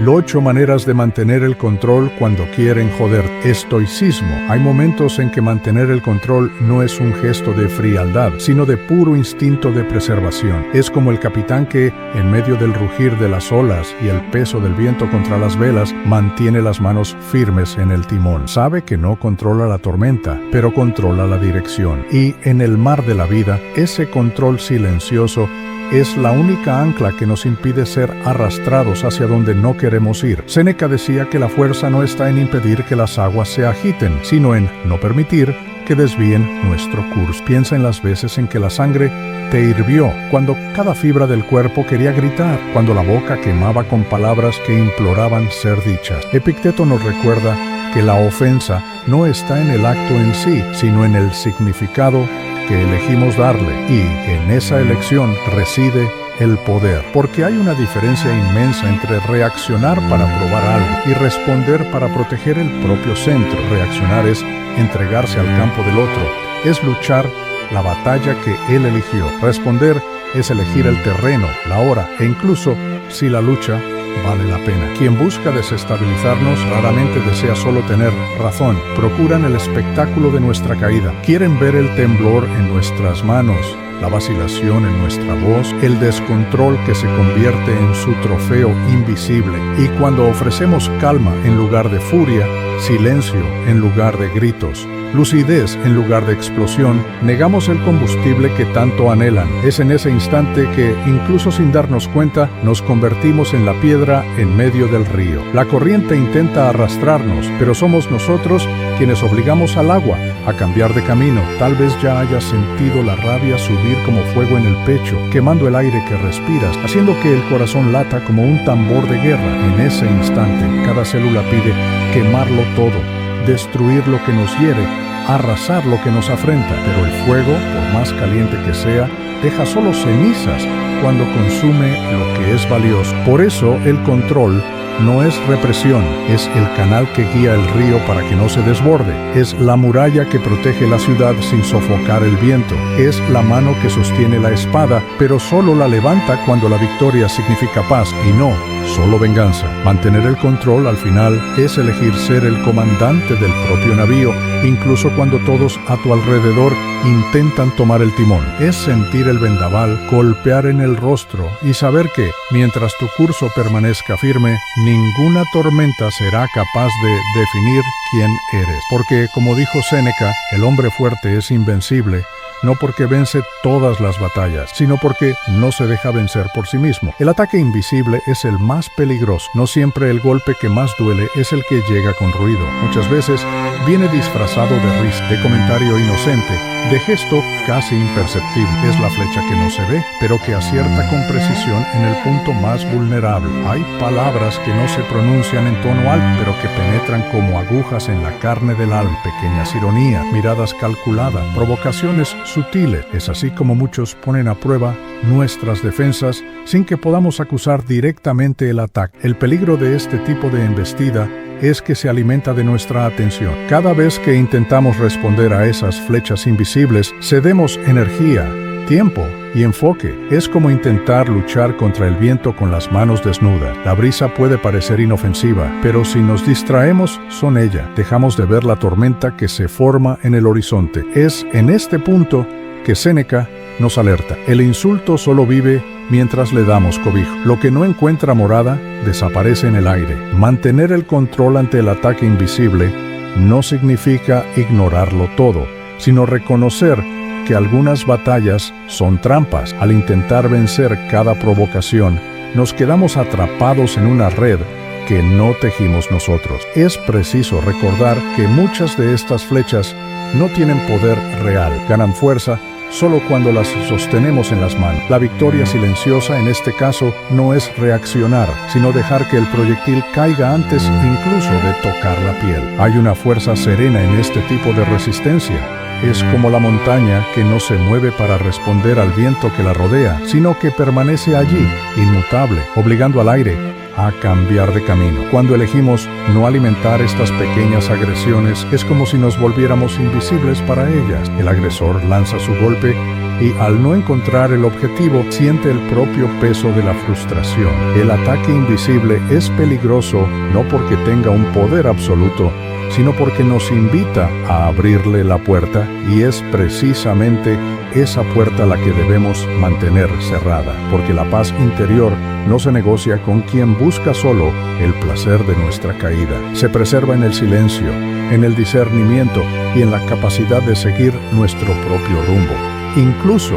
8 maneras de mantener el control cuando quieren joder. Estoicismo. Hay momentos en que mantener el control no es un gesto de frialdad, sino de puro instinto de preservación. Es como el capitán que, en medio del rugir de las olas y el peso del viento contra las velas, mantiene las manos firmes en el timón. Sabe que no controla la tormenta, pero controla la dirección. Y en el mar de la vida, ese control silencioso es la única ancla que nos impide ser arrastrados hacia donde no queremos ir. Séneca decía que la fuerza no está en impedir que las aguas se agiten, sino en no permitir que desvíen nuestro curso. Piensa en las veces en que la sangre te hirvió, cuando cada fibra del cuerpo quería gritar, cuando la boca quemaba con palabras que imploraban ser dichas. Epicteto nos recuerda que la ofensa no está en el acto en sí, sino en el significado que elegimos darle, y en esa elección reside el poder, porque hay una diferencia inmensa entre reaccionar para probar algo y responder para proteger el propio centro. Reaccionar es entregarse al campo del otro, es luchar la batalla que él eligió. Responder es elegir el terreno, la hora, e incluso si la lucha vale la pena. Quien busca desestabilizarnos raramente desea solo tener razón. Procuran el espectáculo de nuestra caída. Quieren ver el temblor en nuestras manos, la vacilación en nuestra voz, el descontrol que se convierte en su trofeo invisible. Y cuando ofrecemos calma en lugar de furia, silencio en lugar de gritos, lucidez en lugar de explosión, negamos el combustible que tanto anhelan. Es en ese instante que, incluso sin darnos cuenta, nos convertimos en la piedra en medio del río. La corriente intenta arrastrarnos, pero somos nosotros quienes obligamos al agua a cambiar de camino. Tal vez ya hayas sentido la rabia subir como fuego en el pecho, quemando el aire que respiras, haciendo que el corazón lata como un tambor de guerra. En ese instante, cada célula pide quemarlo todo, destruir lo que nos hiere, arrasar lo que nos afrenta. Pero el fuego, por más caliente que sea, deja solo cenizas cuando consume lo que es valioso. Por eso el control no es represión, es el canal que guía el río para que no se desborde. Es la muralla que protege la ciudad sin sofocar el viento. Es la mano que sostiene la espada, pero solo la levanta cuando la victoria significa paz y no solo venganza. Mantener el control al final es elegir ser el comandante del propio navío, incluso cuando todos a tu alrededor intentan tomar el timón. Es sentir el vendaval golpear en el rostro y saber que, mientras tu curso permanezca firme, ninguna tormenta será capaz de definir quién eres. Porque, como dijo Séneca, el hombre fuerte es invencible, no porque vence todas las batallas, sino porque no se deja vencer por sí mismo. El ataque invisible es el más peligroso. No siempre el golpe que más duele es el que llega con ruido. Muchas veces viene disfrazado de risa, de comentario inocente, de gesto casi imperceptible. Es la flecha que no se ve, pero que acierta con precisión en el punto más vulnerable. Hay palabras que no se pronuncian en tono alto, pero que penetran como agujas en la carne del alma. Pequeñas ironías, miradas calculadas, provocaciones sutiles. Es así como muchos ponen a prueba nuestras defensas sin que podamos acusar directamente el ataque. El peligro de este tipo de embestida es que se alimenta de nuestra atención. Cada vez que intentamos responder a esas flechas invisibles, cedemos energía, tiempo y enfoque. Es como intentar luchar contra el viento con las manos desnudas. La brisa puede parecer inofensiva, pero si nos distraemos, son ella. Dejamos de ver la tormenta que se forma en el horizonte. Es en este punto que Séneca nos alerta. El insulto solo vive mientras le damos cobijo. Lo que no encuentra morada, desaparece en el aire. Mantener el control ante el ataque invisible no significa ignorarlo todo, sino reconocer que algunas batallas son trampas. Al intentar vencer cada provocación, nos quedamos atrapados en una red que no tejimos nosotros. Es preciso recordar que muchas de estas flechas no tienen poder real, ganan fuerza solo cuando las sostenemos en las manos. La victoria silenciosa en este caso no es reaccionar, sino dejar que el proyectil caiga antes incluso de tocar la piel. Hay una fuerza serena en este tipo de resistencia. Es como la montaña que no se mueve para responder al viento que la rodea, sino que permanece allí, inmutable, obligando al aire a cambiar de camino. Cuando elegimos no alimentar estas pequeñas agresiones, es como si nos volviéramos invisibles para ellas. El agresor lanza su golpe y al no encontrar el objetivo siente el propio peso de la frustración. El ataque invisible es peligroso no porque tenga un poder absoluto, sino porque nos invita a abrirle la puerta, y es precisamente esa puerta la que debemos mantener cerrada, porque la paz interior no se negocia con quien busca solo el placer de nuestra caída. Se preserva en el silencio, en el discernimiento y en la capacidad de seguir nuestro propio rumbo, incluso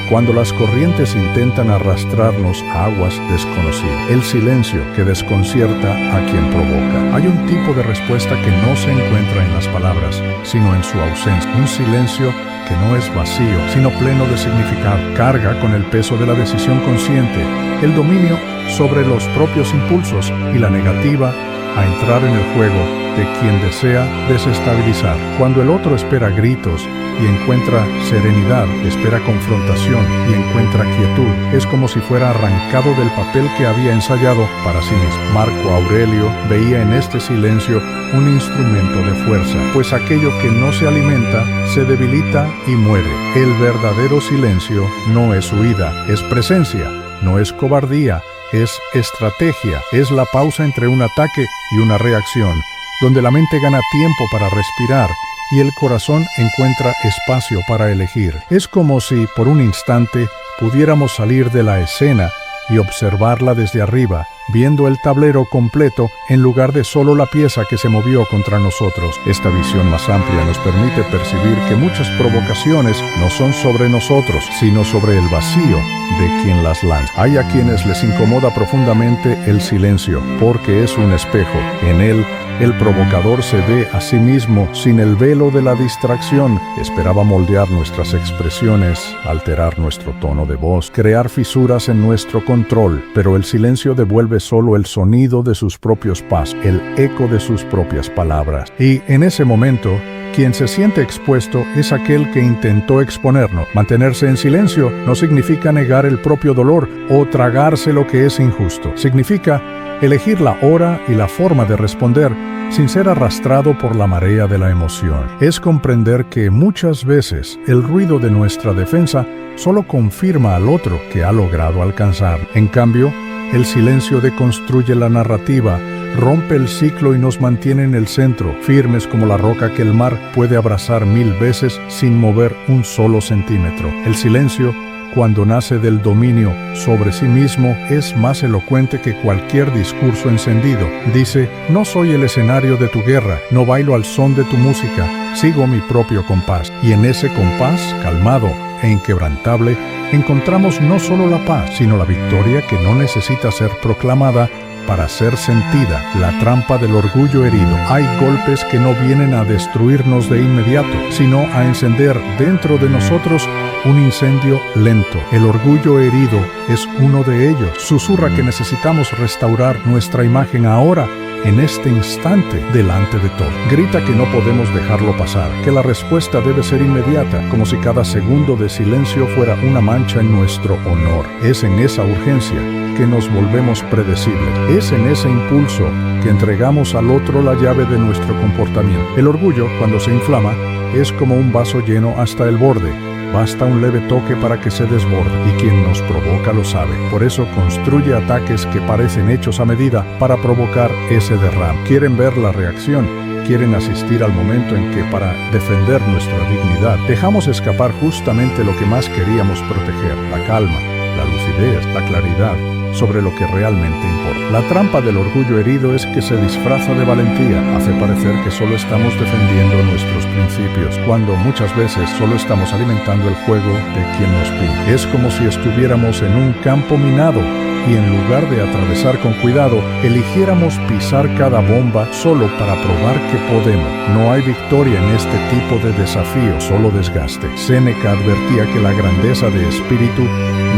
cuando las corrientes intentan arrastrarnos a aguas desconocidas. El silencio que desconcierta a quien provoca. Hay un tipo de respuesta que no se encuentra en las palabras, sino en su ausencia. Un silencio que no es vacío, sino pleno de significado. Carga con el peso de la decisión consciente, el dominio sobre los propios impulsos y la negativa a entrar en el juego de quien desea desestabilizar. Cuando el otro espera gritos y encuentra serenidad, espera confrontación y encuentra quietud, es como si fuera arrancado del papel que había ensayado para sí mismo. Marco Aurelio veía en este silencio un instrumento de fuerza, pues aquello que no se alimenta se debilita y muere. El verdadero silencio no es huida, es presencia, no es cobardía, es estrategia, es la pausa entre un ataque y una reacción, donde la mente gana tiempo para respirar y el corazón encuentra espacio para elegir. Es como si por un instante pudiéramos salir de la escena y observarla desde arriba, viendo el tablero completo en lugar de solo la pieza que se movió contra nosotros. Esta visión más amplia nos permite percibir que muchas provocaciones no son sobre nosotros, sino sobre el vacío de quien las lanza. Hay a quienes les incomoda profundamente el silencio, porque es un espejo. En él, el provocador se ve a sí mismo sin el velo de la distracción. Esperaba moldear nuestras expresiones, alterar nuestro tono de voz, crear fisuras en nuestro control, pero el silencio devuelve solo el sonido de sus propios pasos, el eco de sus propias palabras. Y en ese momento, quien se siente expuesto es aquel que intentó exponernos. Mantenerse en silencio no significa negar el propio dolor o tragarse lo que es injusto. Significa elegir la hora y la forma de responder sin ser arrastrado por la marea de la emoción. Es comprender que muchas veces el ruido de nuestra defensa solo confirma al otro que ha logrado alcanzar. En cambio, el silencio deconstruye la narrativa, rompe el ciclo y nos mantiene en el centro, firmes como la roca que el mar puede abrazar 1000 veces sin mover un solo centímetro. El silencio, cuando nace del dominio sobre sí mismo, es más elocuente que cualquier discurso encendido. Dice: no soy el escenario de tu guerra, no bailo al son de tu música, sigo mi propio compás. Y en ese compás, calmado e inquebrantable, encontramos no solo la paz, sino la victoria que no necesita ser proclamada para ser sentida. La trampa del orgullo herido. Hay golpes que no vienen a destruirnos de inmediato, sino a encender dentro de nosotros un incendio lento. El orgullo herido es uno de ellos. Susurra que necesitamos restaurar nuestra imagen ahora, en este instante, delante de todo. Grita que no podemos dejarlo pasar, que la respuesta debe ser inmediata, como si cada segundo de silencio fuera una mancha en nuestro honor. Es en esa urgencia que nos volvemos predecibles. Es en ese impulso que entregamos al otro la llave de nuestro comportamiento. El orgullo, cuando se inflama, es como un vaso lleno hasta el borde. Basta un leve toque para que se desborde, y quien nos provoca lo sabe. Por eso construye ataques que parecen hechos a medida para provocar ese derrame. Quieren ver la reacción, quieren asistir al momento en que, para defender nuestra dignidad, dejamos escapar justamente lo que más queríamos proteger: la calma, la lucidez, la claridad sobre lo que realmente importa. La trampa del orgullo herido es que se disfraza de valentía, hace parecer que solo estamos defendiendo nuestros principios, cuando muchas veces solo estamos alimentando el juego de quien nos pide. Es como si estuviéramos en un campo minado y en lugar de atravesar con cuidado, eligiéramos pisar cada bomba solo para probar que podemos. No hay victoria en este tipo de desafío, solo desgaste. Séneca advertía que la grandeza de espíritu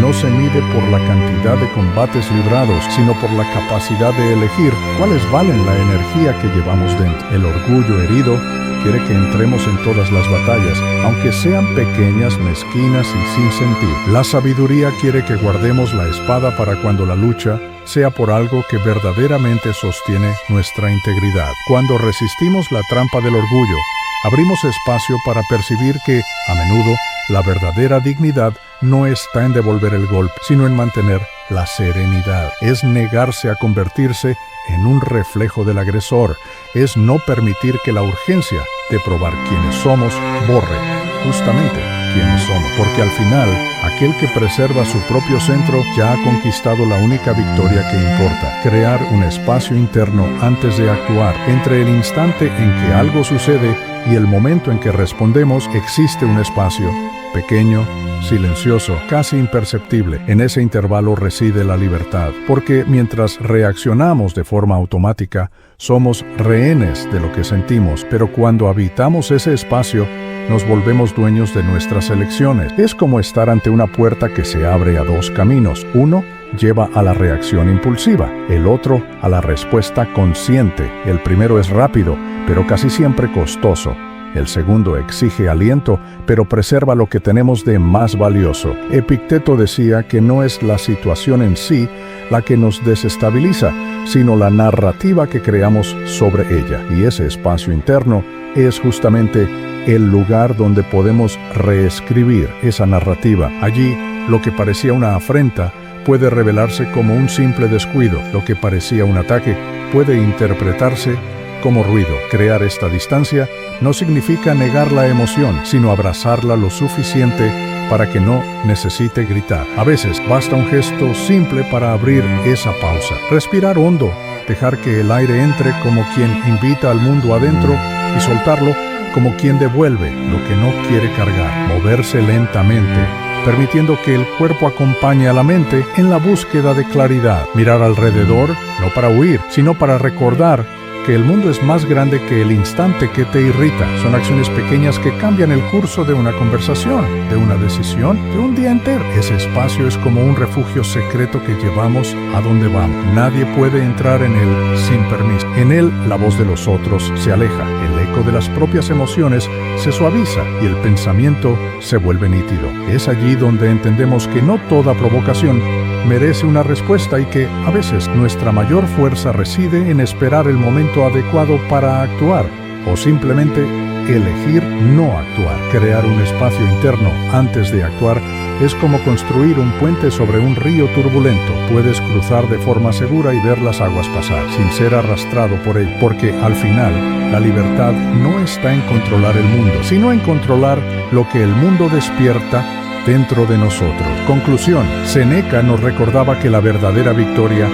no se mide por la cantidad de combates librados, sino por la capacidad de elegir cuáles valen la energía que llevamos dentro. El orgullo herido quiere que entremos en todas las batallas, aunque sean pequeñas, mezquinas y sin sentido. La sabiduría quiere que guardemos la espada para cuando la lucha sea por algo que verdaderamente sostiene nuestra integridad. Cuando resistimos la trampa del orgullo, Abrimos espacio para percibir que, a menudo, la verdadera dignidad no está en devolver el golpe, sino en mantener la serenidad. Es negarse a convertirse en un reflejo del agresor. Es no permitir que la urgencia de probar quiénes somos borre justamente quiénes somos, porque al final, aquel que preserva su propio centro ya ha conquistado la única victoria que importa: crear un espacio interno antes de actuar. Entre el instante en que algo sucede y el momento en que respondemos, existe un espacio pequeño, silencioso, casi imperceptible. En ese intervalo reside la libertad, porque mientras reaccionamos de forma automática, somos rehenes de lo que sentimos, pero cuando habitamos ese espacio, nos volvemos dueños de nuestras elecciones. Es como estar ante una puerta que se abre a dos caminos. Uno lleva a la reacción impulsiva, el otro a la respuesta consciente. El primero es rápido, pero casi siempre costoso. El segundo exige aliento, pero preserva lo que tenemos de más valioso. Epicteto decía que no es la situación en sí la que nos desestabiliza, sino la narrativa que creamos sobre ella. Y ese espacio interno es justamente el lugar donde podemos reescribir esa narrativa. Allí, lo que parecía una afrenta puede revelarse como un simple descuido. Lo que parecía un ataque puede interpretarse como ruido. Crear esta distancia no significa negar la emoción, sino abrazarla lo suficiente para que no necesite gritar. A veces basta un gesto simple para abrir esa pausa. Respirar hondo, dejar que el aire entre como quien invita al mundo adentro y soltarlo como quien devuelve lo que no quiere cargar. Moverse lentamente, permitiendo que el cuerpo acompañe a la mente en la búsqueda de claridad. Mirar alrededor, no para huir, sino para recordar que el mundo es más grande que el instante que te irrita. Son acciones pequeñas que cambian el curso de una conversación, de una decisión, de un día entero. Ese espacio es como un refugio secreto que llevamos a donde vamos. Nadie puede entrar en él sin permiso. En él, la voz de los otros se aleja, el eco de las propias emociones se suaviza y el pensamiento se vuelve nítido. Es allí donde entendemos que no toda provocación merece una respuesta y que, a veces, nuestra mayor fuerza reside en esperar el momento adecuado para actuar o simplemente elegir no actuar. Crear un espacio interno antes de actuar es como construir un puente sobre un río turbulento. Puedes cruzar de forma segura y ver las aguas pasar, sin ser arrastrado por él, porque al final la libertad no está en controlar el mundo, sino en controlar lo que el mundo despierta dentro de nosotros. Conclusión: Séneca nos recordaba que la verdadera victoria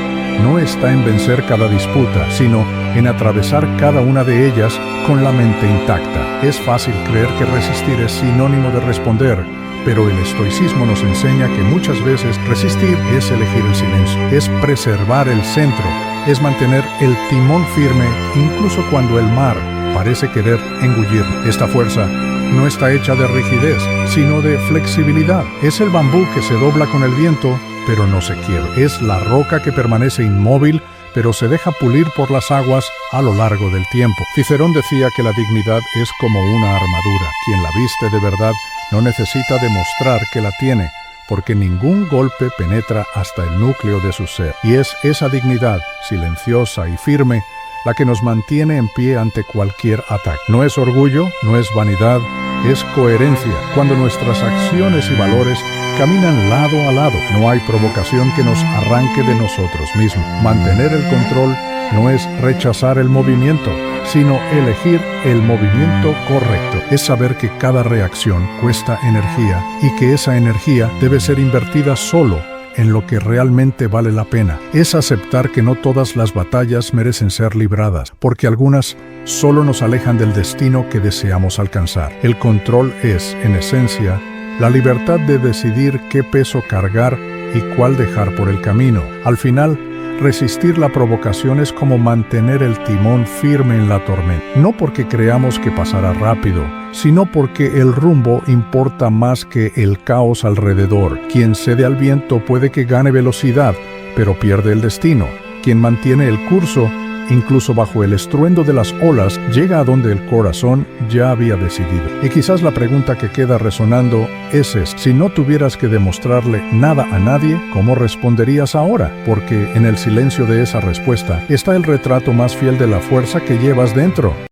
no está en vencer cada disputa, sino en atravesar cada una de ellas con la mente intacta. Es fácil creer que resistir es sinónimo de responder, pero el estoicismo nos enseña que muchas veces resistir es elegir el silencio, es preservar el centro, es mantener el timón firme incluso cuando el mar parece querer engullir. Esta fuerza no está hecha de rigidez, sino de flexibilidad. Es el bambú que se dobla con el viento, pero no se quiebra. Es la roca que permanece inmóvil, pero se deja pulir por las aguas a lo largo del tiempo. Cicerón decía que la dignidad es como una armadura. Quien la viste de verdad no necesita demostrar que la tiene, porque ningún golpe penetra hasta el núcleo de su ser. Y es esa dignidad, silenciosa y firme, la que nos mantiene en pie ante cualquier ataque. No es orgullo, no es vanidad, es coherencia. Cuando nuestras acciones y valores caminan lado a lado, no hay provocación que nos arranque de nosotros mismos. Mantener el control no es rechazar el movimiento, sino elegir el movimiento correcto. Es saber que cada reacción cuesta energía y que esa energía debe ser invertida solo en lo que realmente vale la pena. Es aceptar que no todas las batallas merecen ser libradas, porque algunas solo nos alejan del destino que deseamos alcanzar. El control es, en esencia, la libertad de decidir qué peso cargar y cuál dejar por el camino. Al final, resistir la provocación es como mantener el timón firme en la tormenta. No porque creamos que pasará rápido, sino porque el rumbo importa más que el caos alrededor. Quien cede al viento puede que gane velocidad, pero pierde el destino. Quien mantiene el curso, incluso bajo el estruendo de las olas, llega a donde el corazón ya había decidido. Y quizás la pregunta que queda resonando es esta: si no tuvieras que demostrarle nada a nadie, ¿cómo responderías ahora? Porque en el silencio de esa respuesta está el retrato más fiel de la fuerza que llevas dentro.